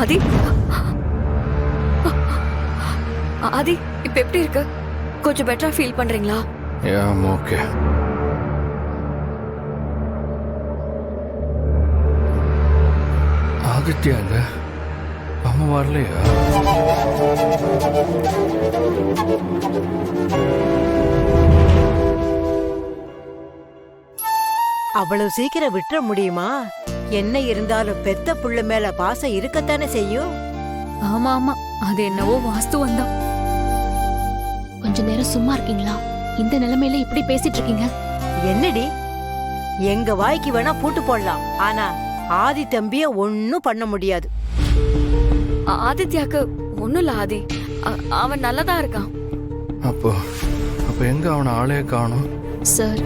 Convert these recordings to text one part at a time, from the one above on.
ஆதி ஆதி இப்ப எப்படி இருக்கு? கொஞ்சம் பெட்டரா ஃபீல் பண்றீங்களா? ஓகே. ஆதித்யாங்க அவன் வரலையா? அவ்வளவு சீக்கிரம் விட்டுற முடியுமா? என்ன இருந்தாலும் பெத்த புள்ள மேல பாசம் இருக்கத்தானே செய்யும். ஆமா ஆமா, அது என்னவோ வாஸ்துவம் தான். கொஞ்ச நேரம் சும்மா இருக்கீங்களா? இந்த நிலைமையில இப்படி பேசிட்டு இருக்கீங்க. என்னடி, எங்க வாய்க்கு வேணா பூட்டு போடலாம், ஆனா ஆதி தம்பிய ஒன்னும் பண்ண முடியாது. ஆதித்யாக்கு ஒண்ணும் இல்ல ஆதி, அவன் நல்லதா இருக்கான். அப்போ எங்க அவனை ஆளே காணும்? சார்,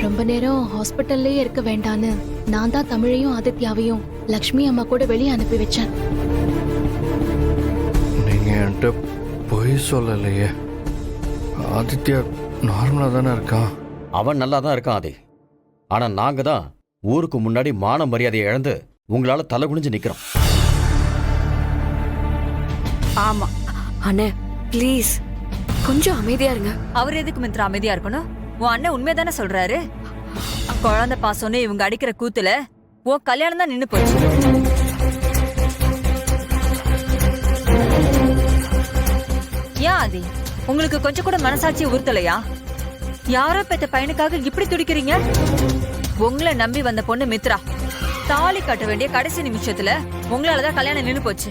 ரொம்ப நேரம் ஹாஸ்பிட்டல்லே இருக்க வேண்டான்னு நான் தான் தமிழையும் ஆதித்யாவையும் லக்ஷ்மி அம்மா கூட வெளியே அனுப்பி வச்சேன். நீங்க என்கிட்ட பொய் சொல்லலையே. ஆதித்யா நார்மலா தானே இருக்கான். அவன் நல்லா தான் இருக்கான் ஆதி. ஆனா நாங்க தான் ஊருக்கு முன்னாடி மான மரியாதையை இழந்து உங்களால தலை குனிஞ்சு நிக்கிறோம். ஆமா அண்ணே ப்ளீஸ் கொஞ்சம் அமைதியா இருங்க. அவர் எதுக்கு மித்ரா அமைதியா இருக்கணும்? உன் அண்ணன் உண்மைதானே சொல்றாரு. குழந்தை பாசம்னு இவங்க அடிக்கிற கூத்துல உன் கல்யாணம் தான் நின்னு போச்சு. ஏன் ஆதி, உங்களுக்கு கொஞ்சம் கூட மனசாட்சி உறுத்தலையா? யாரோ பெத்த பையனுக்காக இப்படி துடிக்கிறீங்க? உங்களை நம்பி வந்த பொண்ணு மித்ரா தாலி கட்ட வேண்டிய கடைசி நிமிஷத்துல உங்களாலதான் கல்யாணம் நின்னு போச்சு.